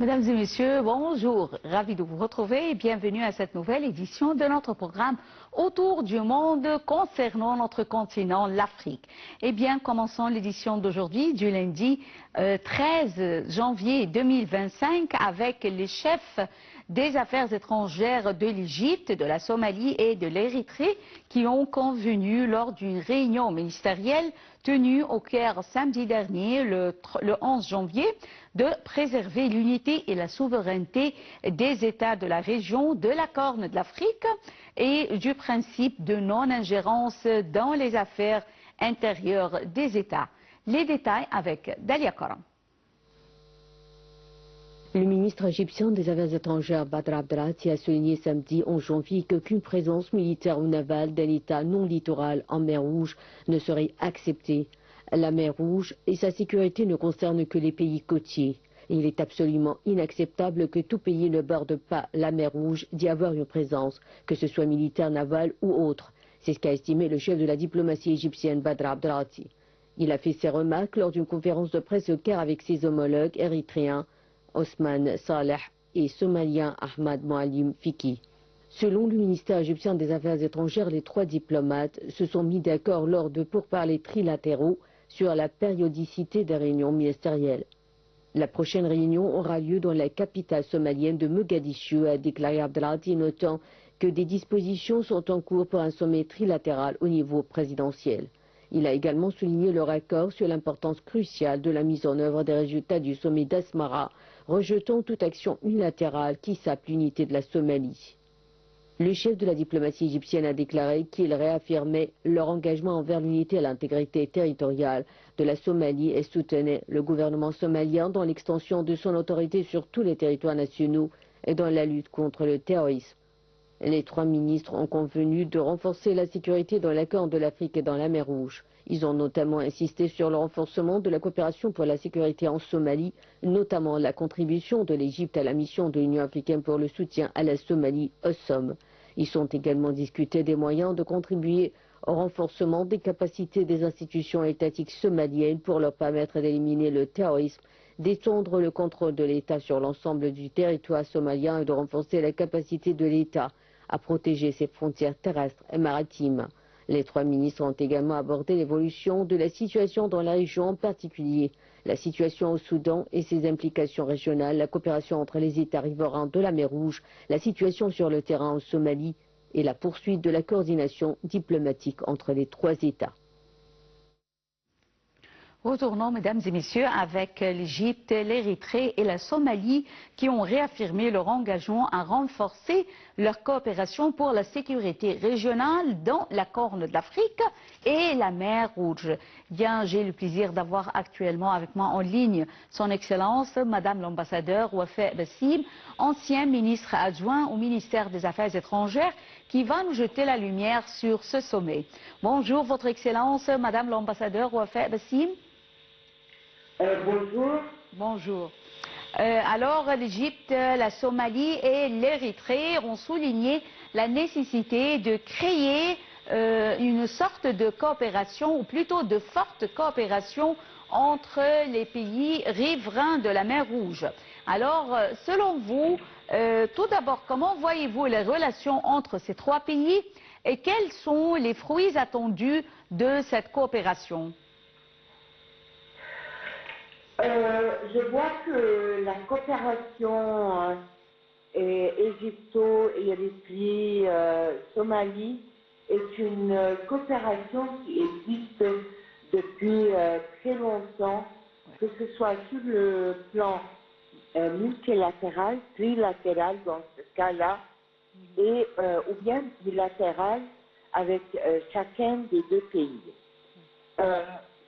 Mesdames et messieurs, bonjour. Ravi de vous retrouver et bienvenue à cette nouvelle édition de notre programme Autour du monde concernant notre continent, l'Afrique. Eh bien, commençons l'édition d'aujourd'hui du lundi 13 janvier 2025 avec les chefs des affaires étrangères de l'Égypte, de la Somalie et de l'Érythrée qui ont convenu lors d'une réunion ministérielle tenue au Caire samedi dernier, le 11 janvier, de préserver l'unité et la souveraineté des États de la région, de la Corne de l'Afrique et du principe de non-ingérence dans les affaires intérieures des États. Les détails avec Dalia Koram. Le ministre égyptien des Affaires étrangères Badr Abdelati a souligné samedi 11 janvier qu'aucune présence militaire ou navale d'un État non littoral en mer Rouge ne serait acceptée. La mer Rouge et sa sécurité ne concernent que les pays côtiers. Il est absolument inacceptable que tout pays ne borde pas la mer Rouge d'y avoir une présence, que ce soit militaire, navale ou autre. C'est ce qu'a estimé le chef de la diplomatie égyptienne Badr Abdelati. Il a fait ces remarques lors d'une conférence de presse au Caire avec ses homologues érythréens Osman Saleh et somalien Ahmad Moalim Fiki. Selon le ministère égyptien des Affaires étrangères, les trois diplomates se sont mis d'accord lors de pourparlers trilatéraux sur la périodicité des réunions ministérielles. La prochaine réunion aura lieu dans la capitale somalienne de Mogadiscio, a déclaré Abdelati, notant que des dispositions sont en cours pour un sommet trilatéral au niveau présidentiel. Il a également souligné leur accord sur l'importance cruciale de la mise en œuvre des résultats du sommet d'Asmara, rejetant toute action unilatérale qui sape l'unité de la Somalie. Le chef de la diplomatie égyptienne a déclaré qu'il réaffirmait leur engagement envers l'unité et l'intégrité territoriale de la Somalie et soutenait le gouvernement somalien dans l'extension de son autorité sur tous les territoires nationaux et dans la lutte contre le terrorisme. Les trois ministres ont convenu de renforcer la sécurité dans la Corne de l'Afrique et dans la mer Rouge. Ils ont notamment insisté sur le renforcement de la coopération pour la sécurité en Somalie, notamment la contribution de l'Égypte à la mission de l'Union africaine pour le soutien à la Somalie, OSSOM. Ils ont également discuté des moyens de contribuer au renforcement des capacités des institutions étatiques somaliennes pour leur permettre d'éliminer le terrorisme, d'étendre le contrôle de l'État sur l'ensemble du territoire somalien et de renforcer la capacité de l'État à protéger ses frontières terrestres et maritimes. Les trois ministres ont également abordé l'évolution de la situation dans la région, en particulier la situation au Soudan et ses implications régionales, la coopération entre les États riverains de la mer Rouge, la situation sur le terrain en Somalie et la poursuite de la coordination diplomatique entre les trois États. Retournons, mesdames et messieurs, avec l'Égypte, l'Érythrée et la Somalie qui ont réaffirmé leur engagement à renforcer leur coopération pour la sécurité régionale dans la Corne de l'Afrique et la mer Rouge. Bien, j'ai le plaisir d'avoir actuellement avec moi en ligne son Excellence, Madame l'ambassadeur Wafé Bassim, ancien ministre adjoint au ministère des Affaires étrangères, qui va nous jeter la lumière sur ce sommet. Bonjour, Votre Excellence, Madame l'ambassadeur Wafé Bassim. Bonjour. Bonjour. Alors, l'Égypte, la Somalie et l'Érythrée ont souligné la nécessité de créer une sorte de coopération, ou plutôt de forte coopération entre les pays riverains de la mer Rouge. Alors, selon vous, tout d'abord, comment voyez-vous les relations entre ces trois pays et quels sont les fruits attendus de cette coopération ? Je vois que la coopération égypto-érythrée Somalie est une coopération qui existe depuis très longtemps, que ce soit sur le plan multilatéral, trilatéral dans ce cas-là, et ou bien bilatéral avec chacun des deux pays.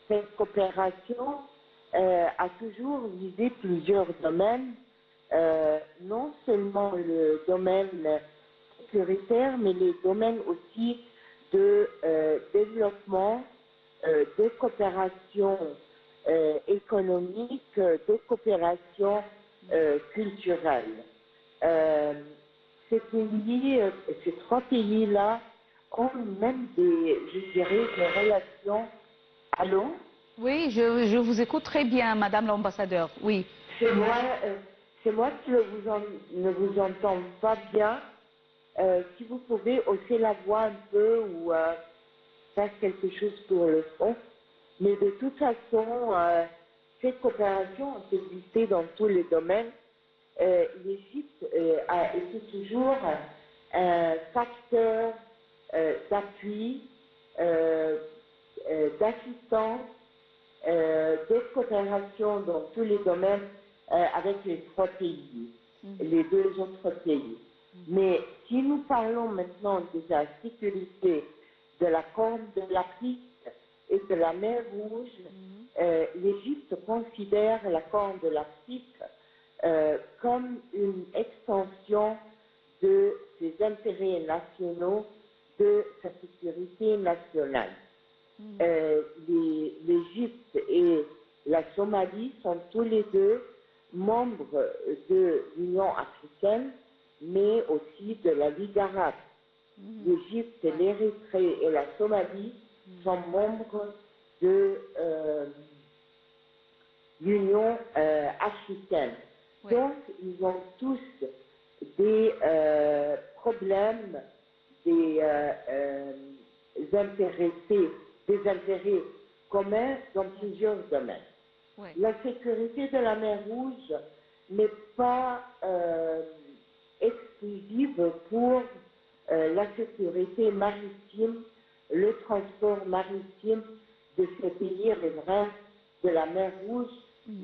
Cette coopération a toujours visé plusieurs domaines, non seulement le domaine sécuritaire, mais les domaines aussi de développement, de coopération économique, de coopération culturelle. Ces trois pays-là ont même je dirais, des relations. Allô? Oui, je vous écoute très bien, Madame l'ambassadeur, oui. Ces c'est moi qui ne vous entends pas bien. Si vous pouvez hausser la voix un peu ou faire quelque chose pour le son. Mais de toute façon, cette coopération a existé dans tous les domaines. L'Égypte a été toujours un facteur d'appui, d'assistance, de coopération dans tous les domaines avec les trois pays, les deux autres pays. Mais si nous parlons maintenant de la sécurité de la Corne de l'Afrique et de la mer Rouge, l'Égypte considère la Corne de l'Afrique comme une extension de ses intérêts nationaux, de sa sécurité nationale. L'Égypte et la Somalie sont tous les deux membres de l'Union africaine, mais aussi de la Ligue arabe. L'Égypte, l'Érythrée et la Somalie sont membres de l'Union africaine. Donc, ils ont tous des problèmes, des intérêts communs dans plusieurs domaines. La sécurité de la mer Rouge n'est pas exclusive pour la sécurité maritime, le transport maritime de ces pays riverains de la mer Rouge,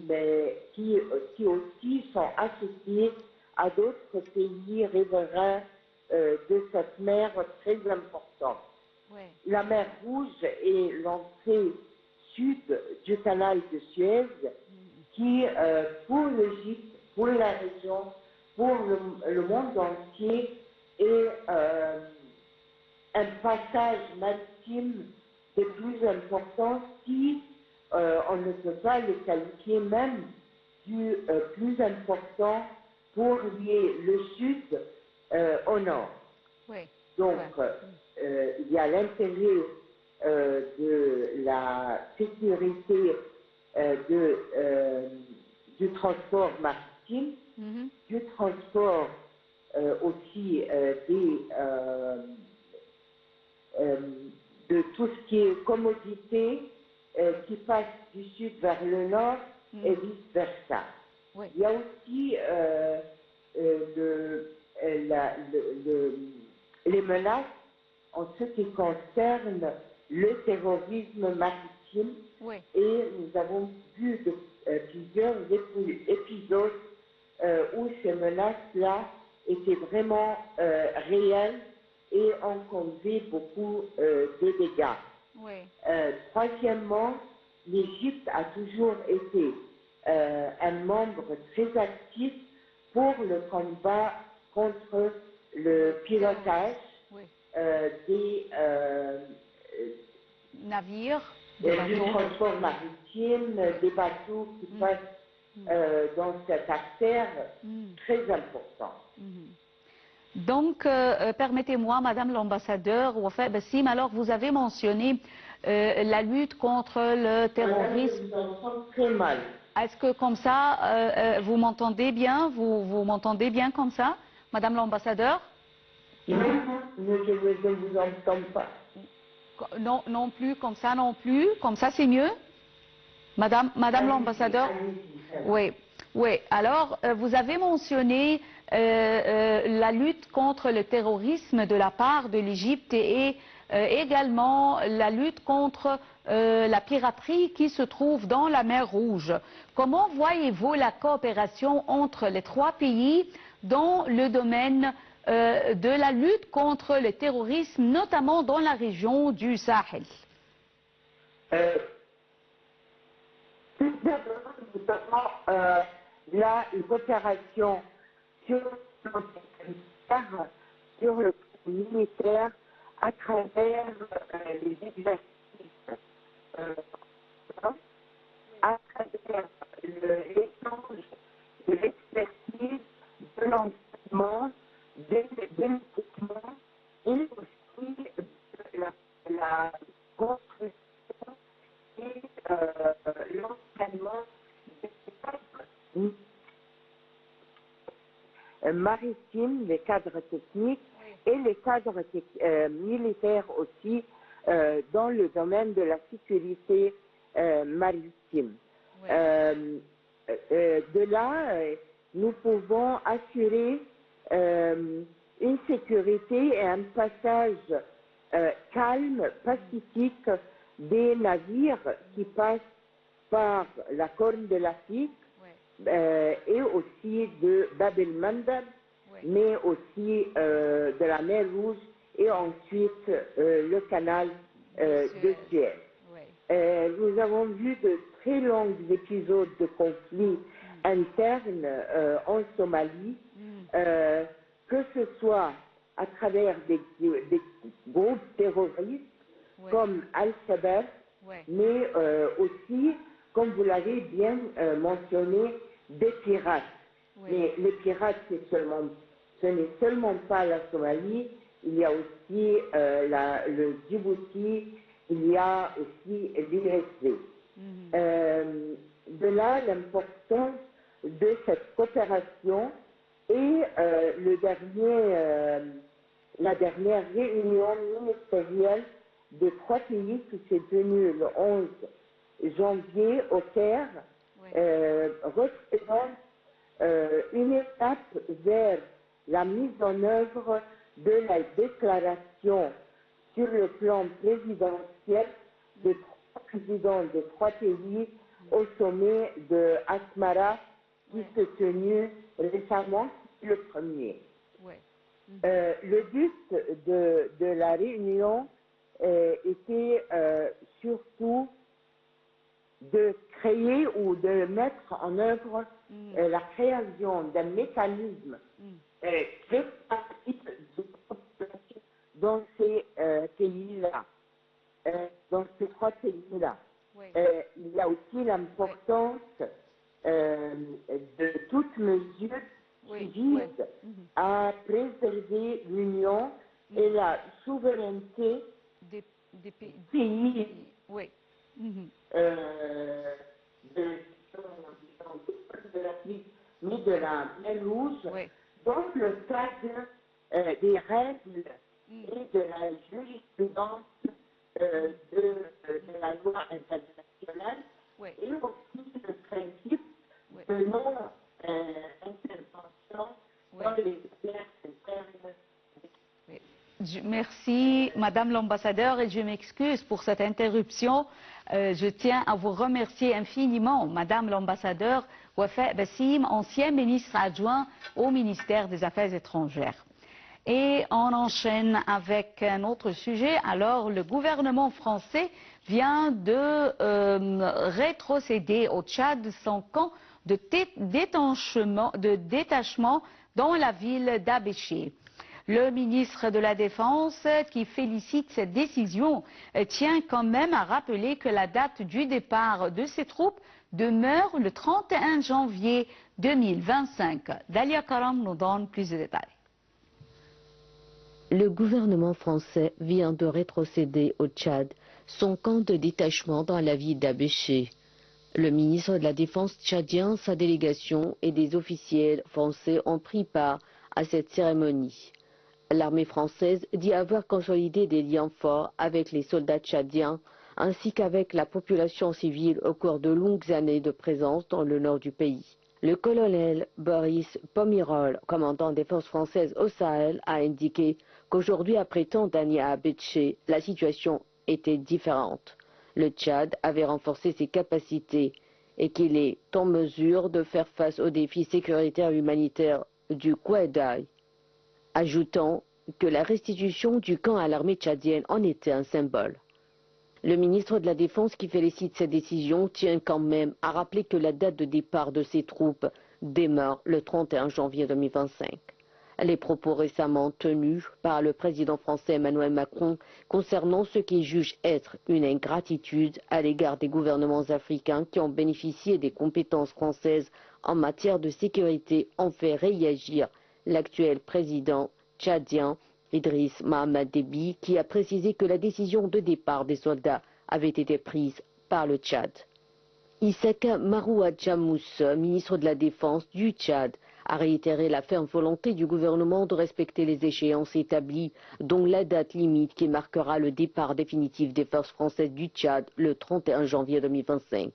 mais qui aussi sont associés à d'autres pays riverains de cette mer très importante. La mer Rouge est l'entrée sud du canal de Suez qui, pour l'Égypte, pour la région, pour le monde entier, est un passage maritime des plus importants si on ne peut pas le qualifier même du plus important pour lier le sud au nord. Donc, il y a l'intérêt de la sécurité du transport maritime, du transport aussi de tout ce qui est commodité qui passe du sud vers le nord et vice-versa. Il y a aussi les menaces en ce qui concerne le terrorisme maritime et nous avons vu plusieurs épisodes où ces menaces-là étaient vraiment réelles et ont causé beaucoup de dégâts. Troisièmement, l'Égypte a toujours été un membre très actif pour le combat contre le pilotage des navires, du transport maritime, des bateaux qui passent dans cette artère très importante. Donc, permettez-moi, Madame l'ambassadeur, Wafa Bassim, alors vous avez mentionné la lutte contre le terrorisme. Je vous entends très mal. Est-ce que comme ça, vous m'entendez bien? Vous m'entendez bien comme ça, Madame l'ambassadeur? Je ne vous entends pas. Non, non plus, comme ça non plus. Comme ça, c'est mieux? Madame l'ambassadeur? Oui, oui. Alors, vous avez mentionné la lutte contre le terrorisme de la part de l'Égypte et également la lutte contre la piraterie qui se trouve dans la mer Rouge. Comment voyez-vous la coopération entre les trois pays dans le domaine de la lutte contre le terrorisme, notamment dans la région du Sahel? Tout d'abord, nous avons là une coopération sur le plan militaire, sur le plan militaire, à travers les exercices, à travers l'échange de l'expertise, de l'enseignement, de l'équipement et aussi de la construction et l'entraînement des cadres. maritimes, les cadres techniques et les cadres militaires aussi dans le domaine de la sécurité maritime. De là, nous pouvons assurer une sécurité et un passage calme, pacifique des navires qui passent par la Corne de l'Afrique et aussi de Bab el-Mandab, mais aussi de la mer Rouge et ensuite le canal de Suez. Nous avons vu de très longs épisodes de conflits internes en Somalie, que ce soit à travers des groupes terroristes comme Al-Shabaab, mais aussi, comme vous l'avez bien mentionné, des pirates. Mais les pirates, ce n'est seulement pas la Somalie, il y a aussi le Djibouti, il y a aussi l'Érythrée. De là, l'importance de cette coopération et la dernière réunion ministérielle de 3 pays qui s'est tenue le 11 janvier au Caire représente une étape vers la mise en œuvre de la déclaration sur le plan présidentiel des 3 présidents des 3 pays au sommet de Asmara qui s'est tenu récemment, le premier. Le but de la réunion était surtout de créer ou de mettre en œuvre la création d'un mécanisme très pratique de coopération dans ces pays-là, dans ces 3 pays-là. Il y a aussi l'importance de toute mesure qui vise à préserver l'union et la souveraineté des pays de l'Afrique, mais de la mer Rouge, dans le cadre des règles et de la jurisprudence de la loi internationale et aussi le principe de non-intervention dans les affaires internes. Merci, Madame l'ambassadeur, et je m'excuse pour cette interruption. Je tiens à vous remercier infiniment, Madame l'ambassadeur Wafa Bassim, ancien ministre adjoint au ministère des Affaires étrangères. Et on enchaîne avec un autre sujet. Alors, le gouvernement français vient de rétrocéder au Tchad son camp de détachement dans la ville d'Abéché. Le ministre de la Défense, qui félicite cette décision, tient quand même à rappeler que la date du départ de ces troupes demeure le 31 janvier 2025. Dalia Karam nous donne plus de détails. Le gouvernement français vient de rétrocéder au Tchad son camp de détachement dans la ville d'Abéché. Le ministre de la Défense tchadien, sa délégation et des officiels français ont pris part à cette cérémonie. L'armée française dit avoir consolidé des liens forts avec les soldats tchadiens ainsi qu'avec la population civile au cours de longues années de présence dans le nord du pays. Le colonel Boris Pomirol, commandant des forces françaises au Sahel, a indiqué qu'aujourd'hui, après tant d'années à Abéché, la situation était différente. Le Tchad avait renforcé ses capacités et qu'il est en mesure de faire face aux défis sécuritaires et humanitaires du Kouédaï, ajoutant que la restitution du camp à l'armée tchadienne en était un symbole. Le ministre de la Défense, qui félicite cette décision, tient quand même à rappeler que la date de départ de ces troupes demeure le 31 janvier 2025. Les propos récemment tenus par le président français Emmanuel Macron concernant ce qu'il juge être une ingratitude à l'égard des gouvernements africains qui ont bénéficié des compétences françaises en matière de sécurité ont fait réagir l'actuel président tchadien Idriss Mohamed Déby, qui a précisé que la décision de départ des soldats avait été prise par le Tchad. Issaka Marouadjamous, ministre de la Défense du Tchad, a réitéré la ferme volonté du gouvernement de respecter les échéances établies, dont la date limite qui marquera le départ définitif des forces françaises du Tchad le 31 janvier 2025,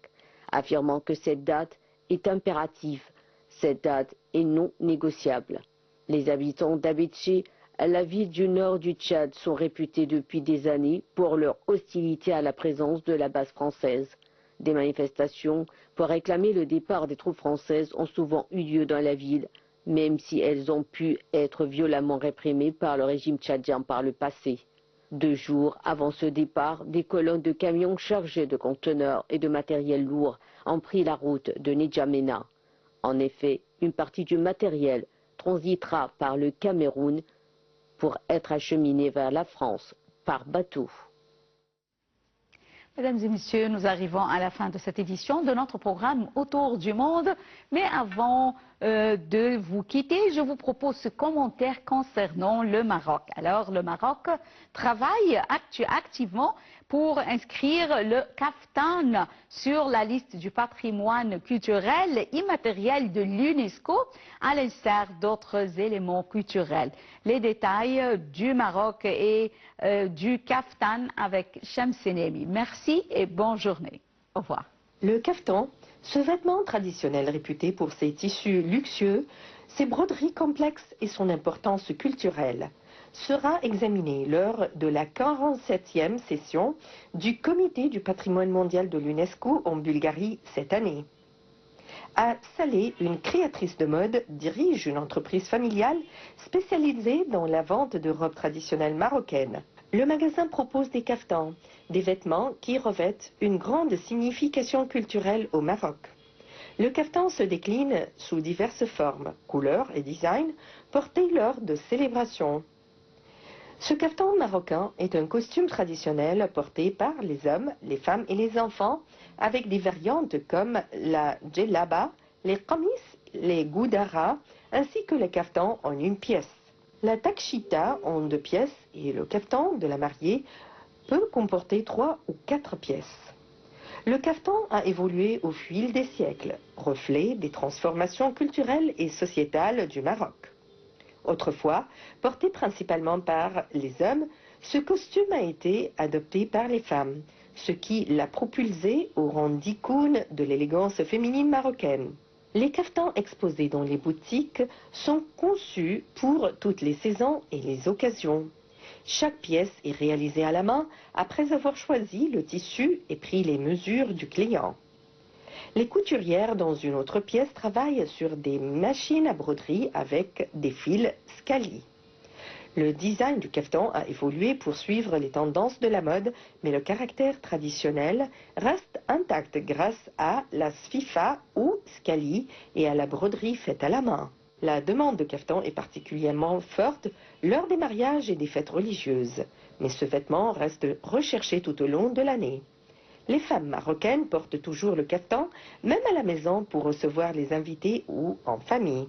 affirmant que cette date est impérative. Cette date est non négociable. Les habitants d'Abéché, la ville du nord du Tchad, sont réputés depuis des années pour leur hostilité à la présence de la base française. Des manifestations pour réclamer le départ des troupes françaises ont souvent eu lieu dans la ville, même si elles ont pu être violemment réprimées par le régime tchadien par le passé. 2 jours avant ce départ, des colonnes de camions chargés de conteneurs et de matériel lourd ont pris la route de N'Djamena. En effet, une partie du matériel transitera par le Cameroun pour être acheminé vers la France par bateau. Mesdames et messieurs, nous arrivons à la fin de cette édition de notre programme Autour du monde. Mais avant de vous quitter, je vous propose ce commentaire concernant le Maroc. Alors, le Maroc travaille activement pour inscrire le kaftan sur la liste du patrimoine culturel immatériel de l'UNESCO, à l'instar d'autres éléments culturels. Les détails du Maroc et du kaftan avec Shamsenemi. Merci et bonne journée. Au revoir. Le kaftan, ce vêtement traditionnel réputé pour ses tissus luxueux, ses broderies complexes et son importance culturelle, sera examiné lors de la 47e session du Comité du patrimoine mondial de l'UNESCO en Bulgarie cette année. À Salé, une créatrice de mode dirige une entreprise familiale spécialisée dans la vente de robes traditionnelles marocaines. Le magasin propose des kaftans, des vêtements qui revêtent une grande signification culturelle au Maroc. Le kaftan se décline sous diverses formes, couleurs et designs portés lors de célébrations. Ce kaftan marocain est un costume traditionnel porté par les hommes, les femmes et les enfants, avec des variantes comme la djellaba, les qamis, les goudara, ainsi que le kaftan en une pièce. La takshita en 2 pièces et le kaftan de la mariée peut comporter 3 ou 4 pièces. Le kaftan a évolué au fil des siècles, reflet des transformations culturelles et sociétales du Maroc. Autrefois, porté principalement par les hommes, ce costume a été adopté par les femmes, ce qui l'a propulsé au rang d'icône de l'élégance féminine marocaine. Les kaftans exposés dans les boutiques sont conçus pour toutes les saisons et les occasions. Chaque pièce est réalisée à la main après avoir choisi le tissu et pris les mesures du client. Les couturières dans une autre pièce travaillent sur des machines à broderie avec des fils Scali. Le design du kaftan a évolué pour suivre les tendances de la mode, mais le caractère traditionnel reste intact grâce à la sfifa ou Scali et à la broderie faite à la main. La demande de kaftan est particulièrement forte lors des mariages et des fêtes religieuses, mais ce vêtement reste recherché tout au long de l'année. Les femmes marocaines portent toujours le kaftan, même à la maison pour recevoir les invités ou en famille.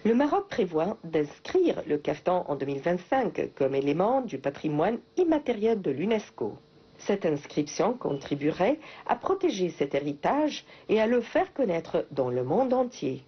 Le Maroc prévoit d'inscrire le kaftan en 2025 comme élément du patrimoine immatériel de l'UNESCO. Cette inscription contribuerait à protéger cet héritage et à le faire connaître dans le monde entier.